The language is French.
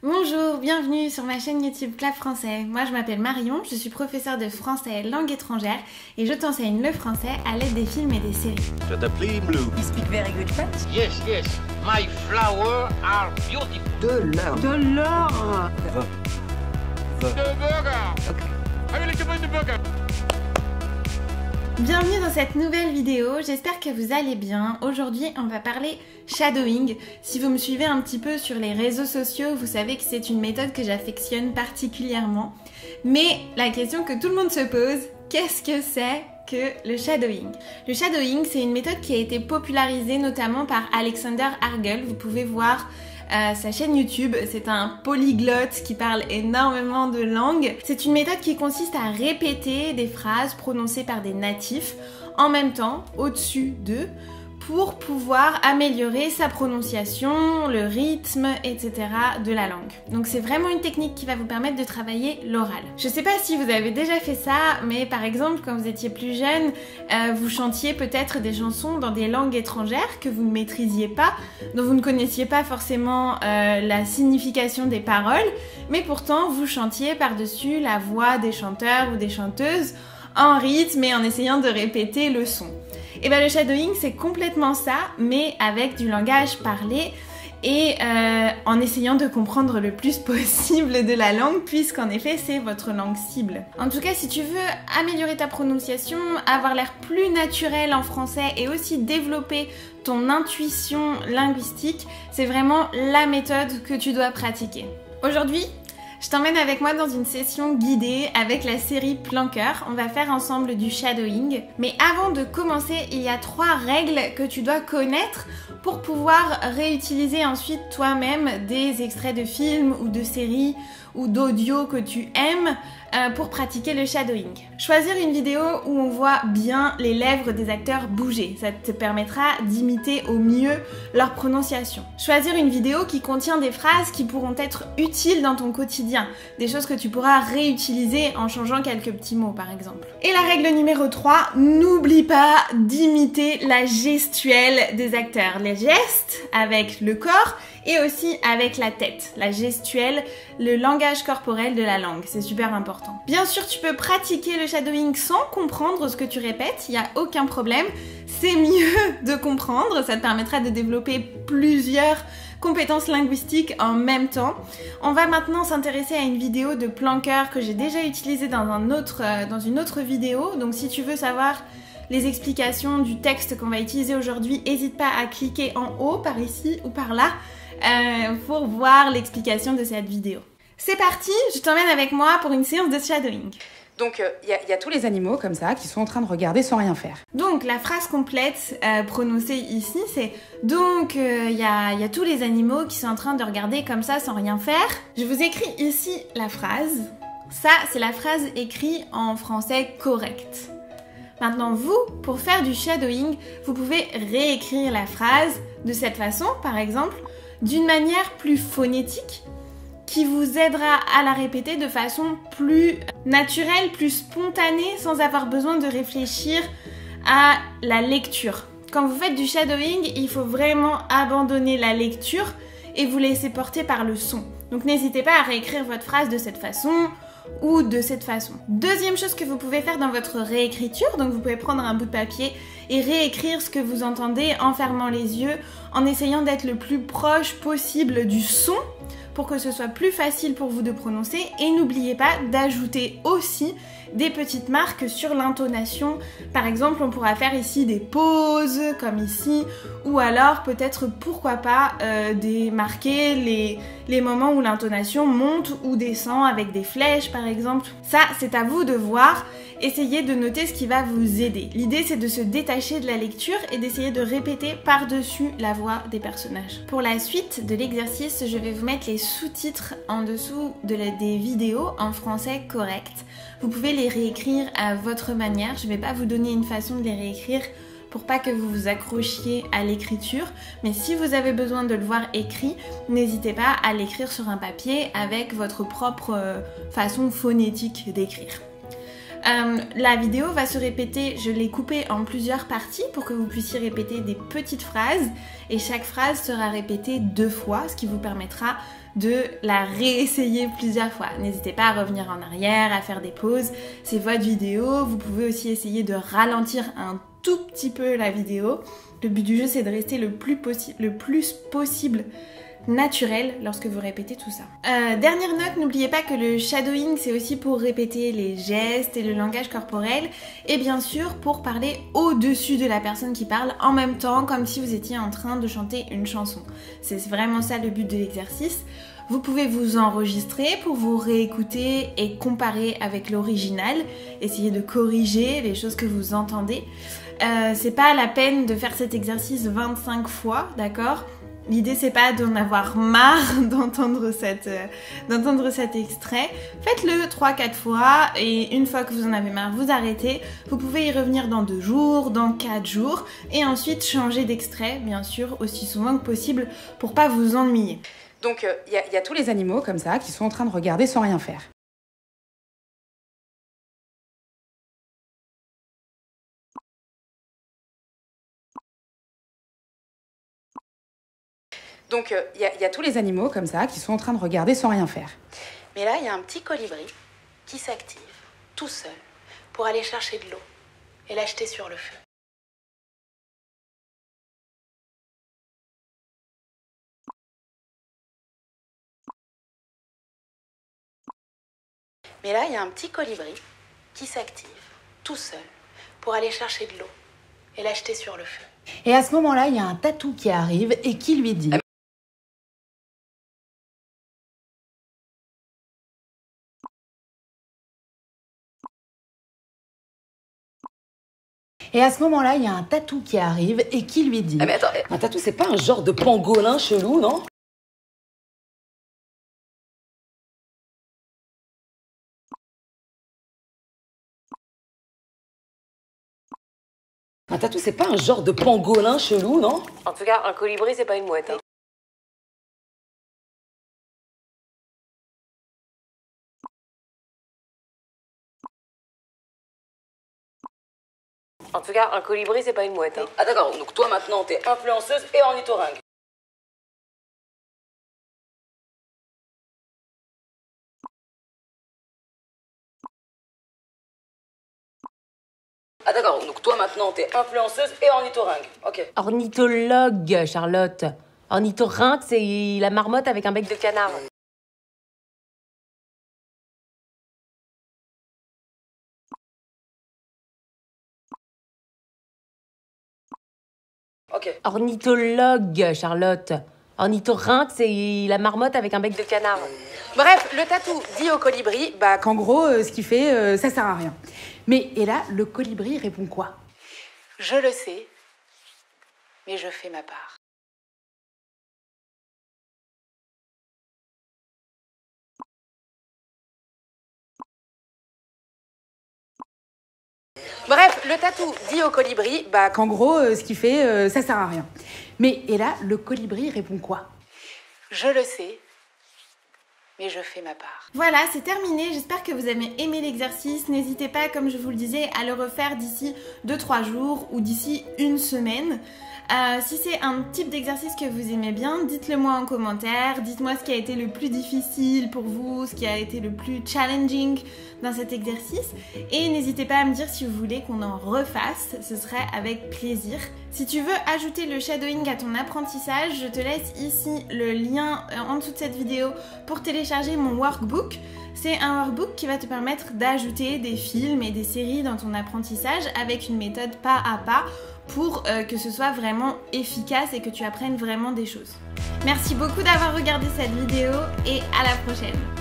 Bonjour, bienvenue sur ma chaîne YouTube Clap Français. Moi je m'appelle Marion, je suis professeure de français langue étrangère et je t'enseigne le français à l'aide des films et des séries. Je t'appelle Blue. You speak very good French? Yes, yes. My flowers are beautiful. De l'or. De l'or. The burger. Okay. Have you licked the burger? Bienvenue dans cette nouvelle vidéo, j'espère que vous allez bien. Aujourd'hui on va parler shadowing. Si vous me suivez un petit peu sur les réseaux sociaux, vous savez que c'est une méthode que j'affectionne particulièrement. Mais la question que tout le monde se pose, qu'est-ce que c'est que le shadowing? Le shadowing, c'est une méthode qui a été popularisée notamment par Alexander Argel. Vous pouvez voir sa chaîne YouTube, c'est un polyglotte qui parle énormément de langues. C'est une méthode qui consiste à répéter des phrases prononcées par des natifs en même temps, au-dessus d'eux, pour pouvoir améliorer sa prononciation, le rythme, etc. de la langue. Donc c'est vraiment une technique qui va vous permettre de travailler l'oral. Je sais pas si vous avez déjà fait ça, mais par exemple quand vous étiez plus jeune, vous chantiez peut-être des chansons dans des langues étrangères que vous ne maîtrisiez pas, dont vous ne connaissiez pas forcément la signification des paroles, mais pourtant vous chantiez par-dessus la voix des chanteurs ou des chanteuses en rythme et en essayant de répéter le son. Et bien le shadowing c'est complètement ça, mais avec du langage parlé et en essayant de comprendre le plus possible de la langue, puisqu'en effet c'est votre langue cible. En tout cas, si tu veux améliorer ta prononciation, avoir l'air plus naturel en français et aussi développer ton intuition linguistique, c'est vraiment la méthode que tu dois pratiquer. Aujourd'hui, je t'emmène avec moi dans une session guidée avec la série Plan Cœur. On va faire ensemble du shadowing. Mais avant de commencer, il y a 3 règles que tu dois connaître pour pouvoir réutiliser ensuite toi-même des extraits de films ou de séries ou d'audio que tu aimes pour pratiquer le shadowing. Choisir une vidéo où on voit bien les lèvres des acteurs bouger, ça te permettra d'imiter au mieux leur prononciation. Choisir une vidéo qui contient des phrases qui pourront être utiles dans ton quotidien, des choses que tu pourras réutiliser en changeant quelques petits mots par exemple. Et la règle numéro 3, n'oublie pas d'imiter la gestuelle des acteurs, les gestes avec le corps et aussi avec la tête, la gestuelle, le langage corporel de la langue, c'est super important. Bien sûr, tu peux pratiquer le shadowing sans comprendre ce que tu répètes, il n'y a aucun problème, c'est mieux de comprendre, ça te permettra de développer plusieurs compétences linguistiques en même temps. On va maintenant s'intéresser à une vidéo de Plan Cœur que j'ai déjà utilisée dans une autre vidéo, donc si tu veux savoir les explications du texte qu'on va utiliser aujourd'hui, n'hésite pas à cliquer en haut, par ici ou par là, pour voir l'explication de cette vidéo. C'est parti, je t'emmène avec moi pour une séance de shadowing. Donc il y a tous les animaux comme ça qui sont en train de regarder sans rien faire. Donc la phrase complète prononcée ici c'est donc il y a tous les animaux qui sont en train de regarder comme ça sans rien faire. Je vous écris ici la phrase. Ça c'est la phrase écrite en français correct. Maintenant vous, pour faire du shadowing, vous pouvez réécrire la phrase de cette façon par exemple, d'une manière plus phonétique qui vous aidera à la répéter de façon plus naturelle, plus spontanée, sans avoir besoin de réfléchir à la lecture. Quand vous faites du shadowing, il faut vraiment abandonner la lecture et vous laisser porter par le son. Donc n'hésitez pas à réécrire votre phrase de cette façon ou de cette façon. Deuxième chose que vous pouvez faire dans votre réécriture, donc vous pouvez prendre un bout de papier et réécrire ce que vous entendez en fermant les yeux, en essayant d'être le plus proche possible du son pour que ce soit plus facile pour vous de prononcer, et n'oubliez pas d'ajouter aussi des petites marques sur l'intonation. Par exemple, on pourra faire ici des pauses comme ici, ou alors peut-être pourquoi pas marquer les moments où l'intonation monte ou descend avec des flèches par exemple. Ça, c'est à vous de voir. Essayez de noter ce qui va vous aider. L'idée, c'est de se détacher de la lecture et d'essayer de répéter par-dessus la voix des personnages. Pour la suite de l'exercice, je vais vous mettre les sous-titres en dessous des vidéos en français correct. Vous pouvez les réécrire à votre manière. Je ne vais pas vous donner une façon de les réécrire pour pas que vous vous accrochiez à l'écriture, mais si vous avez besoin de le voir écrit, n'hésitez pas à l'écrire sur un papier avec votre propre façon phonétique d'écrire. La vidéo va se répéter, je l'ai coupée en plusieurs parties pour que vous puissiez répéter des petites phrases et chaque phrase sera répétée 2 fois, ce qui vous permettra de la réessayer plusieurs fois. N'hésitez pas à revenir en arrière, à faire des pauses. C'est votre vidéo. Vous pouvez aussi essayer de ralentir un tout petit peu la vidéo. Le but du jeu, c'est de rester le plus possible naturel lorsque vous répétez tout ça. Dernière note, n'oubliez pas que le shadowing, c'est aussi pour répéter les gestes et le langage corporel, et bien sûr pour parler au-dessus de la personne qui parle en même temps, comme si vous étiez en train de chanter une chanson. C'est vraiment ça le but de l'exercice. Vous pouvez vous enregistrer pour vous réécouter et comparer avec l'original, essayer de corriger les choses que vous entendez. C'est pas la peine de faire cet exercice 25 fois, d'accord ? L'idée, c'est pas d'en avoir marre d'entendre cet extrait. Faites-le 3-4 fois et une fois que vous en avez marre, vous arrêtez. Vous pouvez y revenir dans 2 jours, dans 4 jours et ensuite changer d'extrait, bien sûr, aussi souvent que possible pour pas vous ennuyer. Donc, il y a tous les animaux comme ça qui sont en train de regarder sans rien faire. Donc, il y a tous les animaux comme ça qui sont en train de regarder sans rien faire. Mais là, il y a un petit colibri qui s'active tout seul pour aller chercher de l'eau et l'acheter sur le feu. Mais là, il y a un petit colibri qui s'active tout seul pour aller chercher de l'eau et l'acheter sur le feu. Et à ce moment-là, il y a un tatou qui arrive et qui lui dit... Et à ce moment-là, il y a un tatou qui arrive et qui lui dit... Ah mais attends, un tatou c'est pas un genre de pangolin chelou, non? Un tatou c'est pas un genre de pangolin chelou, non? En tout cas, un colibri, c'est pas une mouette. Hein. En tout cas, un colibri, c'est pas une mouette. Hein. Ah d'accord, donc toi maintenant t'es influenceuse et ornithorynque. Ah d'accord, donc toi maintenant t'es influenceuse et ornithorynque. Ok. Ornithologue, Charlotte. Ornithorynque, c'est la marmotte avec un bec de canard. Ok. Ornithologue, Charlotte. Ornithorynque, c'est la marmotte avec un bec de canard. Bref, le tatou dit au colibri qu'en gros, ce qu'il fait, ça sert à rien. Mais, et là, le colibri répond quoi? Je le sais, mais je fais ma part. Bref, le tatou dit au colibri qu'en gros, ce qu'il fait, ça sert à rien. Mais, et là, le colibri répond quoi? Je le sais, mais je fais ma part. Voilà, c'est terminé. J'espère que vous avez aimé l'exercice. N'hésitez pas, comme je vous le disais, à le refaire d'ici 2-3 jours ou d'ici une semaine. Si c'est un type d'exercice que vous aimez bien, dites-le moi en commentaire. Dites-moi ce qui a été le plus difficile pour vous, ce qui a été le plus challenging dans cet exercice. Et n'hésitez pas à me dire si vous voulez qu'on en refasse, ce serait avec plaisir. Si tu veux ajouter le shadowing à ton apprentissage, je te laisse ici le lien en dessous de cette vidéo pour télécharger mon workbook. C'est un workbook qui va te permettre d'ajouter des films et des séries dans ton apprentissage avec une méthode pas à pas pour que ce soit vraiment efficace et que tu apprennes vraiment des choses. Merci beaucoup d'avoir regardé cette vidéo et à la prochaine.